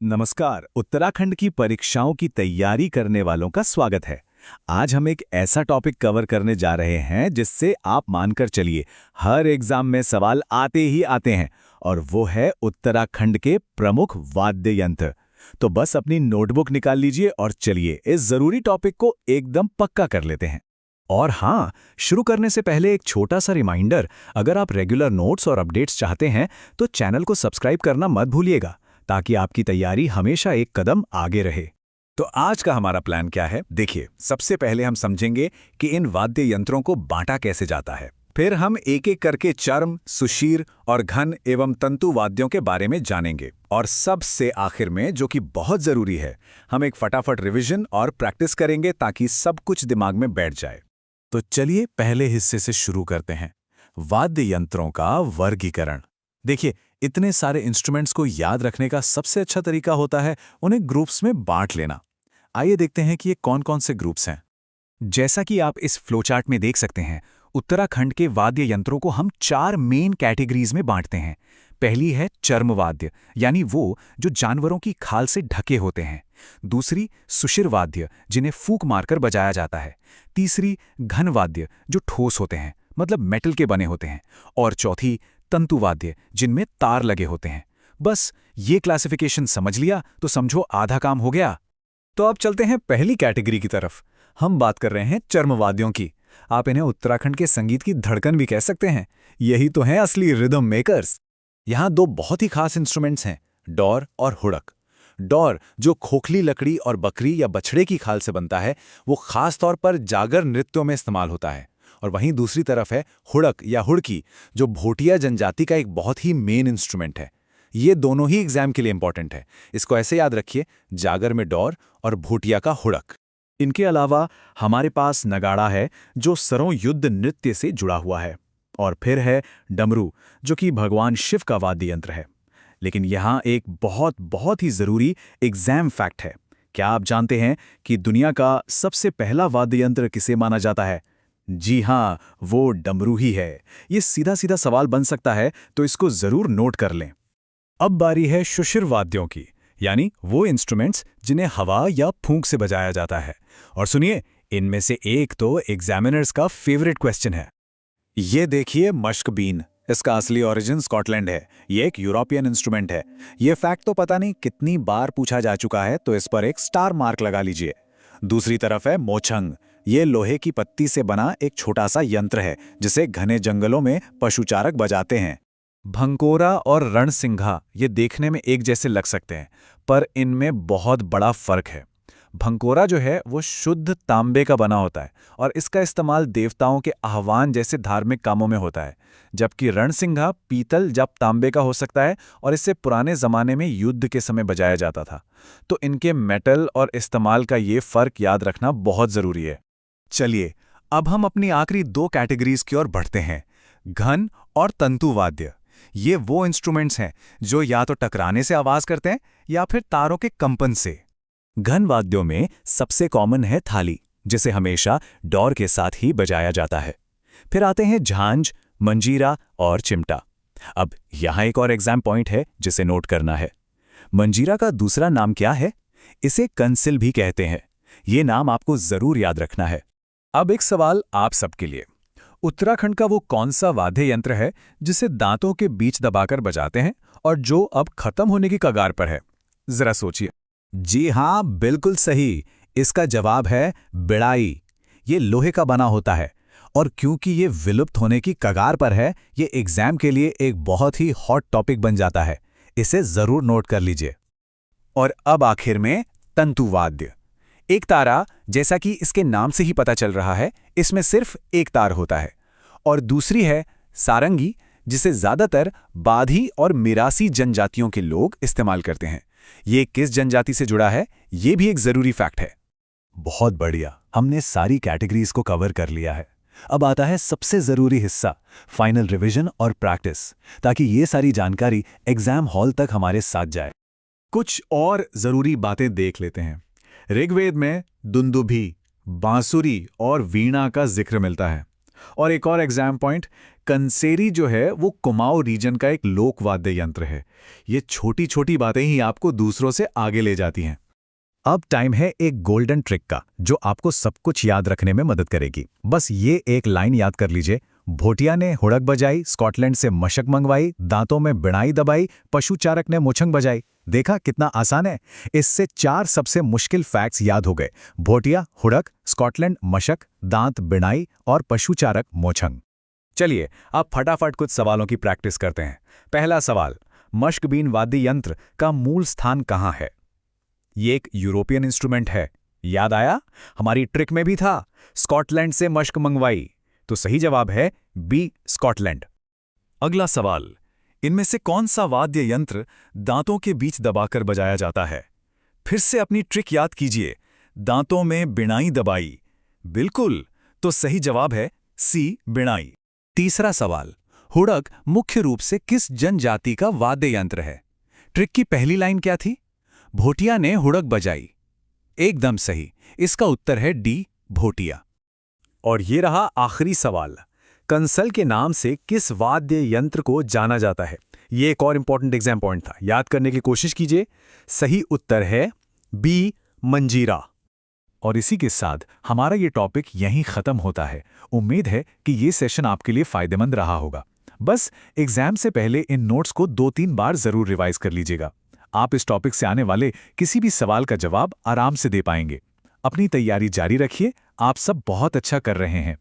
नमस्कार। उत्तराखंड की परीक्षाओं की तैयारी करने वालों का स्वागत है। आज हम एक ऐसा टॉपिक कवर करने जा रहे हैं जिससे आप मानकर चलिए हर एग्जाम में सवाल आते ही आते हैं, और वो है उत्तराखंड के प्रमुख वाद्य यंत्र। तो बस अपनी नोटबुक निकाल लीजिए और चलिए इस जरूरी टॉपिक को एकदम पक्का कर लेते हैं। और हाँ, शुरू करने से पहले एक छोटा सा रिमाइंडर, अगर आप रेगुलर नोट्स और अपडेट्स चाहते हैं तो चैनल को सब्सक्राइब करना मत भूलिएगा, ताकि आपकी तैयारी हमेशा एक कदम आगे रहे। तो आज का हमारा प्लान क्या है? देखिए, सबसे पहले हम समझेंगे कि इन वाद्य यंत्रों को बांटा कैसे जाता है। फिर हम एक एक करके चर्म, सुशीर और घन एवं तंतु वाद्यों के बारे में जानेंगे। और सबसे आखिर में, जो कि बहुत जरूरी है, हम एक फटाफट रिवीजन और प्रैक्टिस करेंगे ताकि सब कुछ दिमाग में बैठ जाए। तो चलिए पहले हिस्से से शुरू करते हैं, वाद्य यंत्रों का वर्गीकरण। देखिए, इतने सारे इंस्ट्रूमेंट्स को याद रखने का सबसे अच्छा तरीका होता है उन्हें ग्रुप्स में बांट लेना। आइए देखते हैं कि ये कौन-कौन से ग्रुप्स हैं। जैसा कि आप इस फ्लोचार्ट में देख सकते हैं, उत्तराखंड के वाद्य यंत्रों को हम 4 मेन कैटेगरीज में बांटते हैं। पहली है चर्म वाद्य, यानी वो जो जानवरों की खाल से ढके होते हैं। दूसरी सुशिर वाद्य, जिन्हें फूंक मारकर बजाया जाता है। तीसरी घन वाद्य, जो ठोस होते हैं, मतलब मेटल के बने होते हैं। और चौथी तंतु वाद्य, जिनमें तार लगे होते हैं। बस ये क्लासिफिकेशन समझ लिया तो समझो आधा काम हो गया। तो अब चलते हैं पहली कैटेगरी की तरफ। हम बात कर रहे हैं चर्म वाद्यों की। आप इन्हें उत्तराखंड के संगीत की धड़कन भी कह सकते हैं। यही तो हैं असली रिदम मेकर्स। यहाँ 2 बहुत ही खास इंस्ट्रूमेंट्स हैं, डौर और हुड़क। डौर, जो खोखली लकड़ी और बकरी या बछड़े की खाल से बनता है, वो खास तौर पर जागर नृत्यों में इस्तेमाल होता है। और वहीं दूसरी तरफ है हुड़क या हुड़की, जो भोटिया जनजाति का एक बहुत ही मेन इंस्ट्रूमेंट है। ये दोनों ही एग्जाम के लिए इंपॉर्टेंट है। इसको ऐसे याद रखिए, जागर में डौर और भोटिया का हुड़क। इनके अलावा हमारे पास नगाड़ा है, जो सरों युद्ध नृत्य से जुड़ा हुआ है। और फिर है डमरू, जो कि भगवान शिव का वाद्य यंत्र है। लेकिन यहाँ एक बहुत बहुत ही जरूरी एग्जाम फैक्ट है। क्या आप जानते हैं कि दुनिया का सबसे पहला वाद्य यंत्र किसे माना जाता है? जी हाँ, वो डमरू ही है। ये सीधा सीधा सवाल बन सकता है, तो इसको जरूर नोट कर लें। अब बारी है शुशिर वाद्यों की, यानी वो इंस्ट्रूमेंट्स जिन्हें हवा या फूंक से बजाया जाता है। और सुनिए, इनमें से एक तो एग्जामिनर्स का फेवरेट क्वेश्चन है। ये देखिए मश्क बीन। इसका असली ओरिजिन स्कॉटलैंड है। ये एक यूरोपियन इंस्ट्रूमेंट है। ये फैक्ट तो पता नहीं कितनी बार पूछा जा चुका है, तो इस पर एक स्टार मार्क लगा लीजिए। दूसरी तरफ है मोछंग। ये लोहे की पत्ती से बना एक छोटा सा यंत्र है, जिसे घने जंगलों में पशुचारक बजाते हैं। भंकोरा और रणसिंघा ये देखने में एक जैसे लग सकते हैं, पर इनमें बहुत बड़ा फर्क है। भंकोरा जो है वो शुद्ध तांबे का बना होता है, और इसका इस्तेमाल देवताओं के आह्वान जैसे धार्मिक कामों में होता है। जबकि रणसिंघा पीतल या तांबे का हो सकता है, और इससे पुराने जमाने में युद्ध के समय बजाया जाता था। तो इनके मेटल और इस्तेमाल का ये फर्क याद रखना बहुत जरूरी है। चलिए, अब हम अपनी आखिरी 2 कैटेगरीज की ओर बढ़ते हैं, घन और तंतु वाद्य। ये वो इंस्ट्रूमेंट्स हैं जो या तो टकराने से आवाज करते हैं या फिर तारों के कंपन से। घन वाद्यों में सबसे कॉमन है थाली, जिसे हमेशा डौर के साथ ही बजाया जाता है। फिर आते हैं झांझ, मंजीरा और चिमटा। अब यहाँ एक और एग्जाम पॉइंट है जिसे नोट करना है। मंजीरा का दूसरा नाम क्या है? इसे कंसिल भी कहते हैं। ये नाम आपको जरूर याद रखना है। अब एक सवाल आप सबके लिए। उत्तराखंड का वो कौन सा वाद्य यंत्र है जिसे दांतों के बीच दबाकर बजाते हैं और जो अब खत्म होने की कगार पर है? जरा सोचिए। जी हाँ, बिल्कुल सही। इसका जवाब है बिड़ाई। ये लोहे का बना होता है, और क्योंकि ये विलुप्त होने की कगार पर है, ये एग्जाम के लिए एक बहुत ही हॉट टॉपिक बन जाता है। इसे जरूर नोट कर लीजिए। और अब आखिर में तंतु वाद्य। एक तारा, जैसा कि इसके नाम से ही पता चल रहा है, इसमें सिर्फ एक तार होता है। और दूसरी है सारंगी, जिसे ज्यादातर बाधी और मिरासी जनजातियों के लोग इस्तेमाल करते हैं। ये किस जनजाति से जुड़ा है, ये भी एक जरूरी फैक्ट है। बहुत बढ़िया, हमने सारी कैटेगरीज को कवर कर लिया है। अब आता है सबसे जरूरी हिस्सा, फाइनल रिवीजन और प्रैक्टिस, ताकि ये सारी जानकारी एग्जाम हॉल तक हमारे साथ जाए। कुछ और जरूरी बातें देख लेते हैं। ऋग्वेद में दुंदुभी, बांसुरी और वीणा का जिक्र मिलता है। और एक और एग्जाम पॉइंट, कंसेरी जो है वो कुमाऊं रीजन का एक लोक वाद्य यंत्र है। ये छोटी छोटी बातें ही आपको दूसरों से आगे ले जाती हैं। अब टाइम है एक गोल्डन ट्रिक का, जो आपको सब कुछ याद रखने में मदद करेगी। बस ये एक लाइन याद कर लीजिए। भोटिया ने हुड़क बजाई, स्कॉटलैंड से मशक मंगवाई, दांतों में बिणाई दबाई, पशुचारक ने मुछंग बजाई। देखा कितना आसान है। इससे 4 सबसे मुश्किल फैक्ट्स याद हो गए। भोटिया, हुड़क, स्कॉटलैंड, मशक, दांत, बिणाई और पशुचारक, मोछंग। चलिए अब फटाफट कुछ सवालों की प्रैक्टिस करते हैं। पहला सवाल, मशकबीन वाद्य यंत्र का मूल स्थान कहाँ है? ये एक यूरोपियन इंस्ट्रूमेंट है। याद आया? हमारी ट्रिक में भी था, स्कॉटलैंड से मशक मंगवाई। तो सही जवाब है बी, स्कॉटलैंड। अगला सवाल, इनमें से कौन सा वाद्य यंत्र दांतों के बीच दबाकर बजाया जाता है? फिर से अपनी ट्रिक याद कीजिए, दांतों में बिणाई दबाई। बिल्कुल, तो सही जवाब है सी, बिणाई। तीसरा सवाल, हुड़क मुख्य रूप से किस जनजाति का वाद्य यंत्र है? ट्रिक की पहली लाइन क्या थी? भोटिया ने हुड़क बजाई। एकदम सही, इसका उत्तर है डी, भोटिया। और ये रहा आखिरी सवाल, कंसल के नाम से किस वाद्य यंत्र को जाना जाता है? ये एक और इंपॉर्टेंट एग्जाम पॉइंट था, याद करने की कोशिश कीजिए। सही उत्तर है बी, मंजीरा। और इसी के साथ हमारा ये टॉपिक यहीं खत्म होता है। उम्मीद है कि ये सेशन आपके लिए फायदेमंद रहा होगा। बस एग्जाम से पहले इन नोट्स को 2-3 बार जरूर रिवाइज कर लीजिएगा। आप इस टॉपिक से आने वाले किसी भी सवाल का जवाब आराम से दे पाएंगे। अपनी तैयारी जारी रखिए, आप सब बहुत अच्छा कर रहे हैं।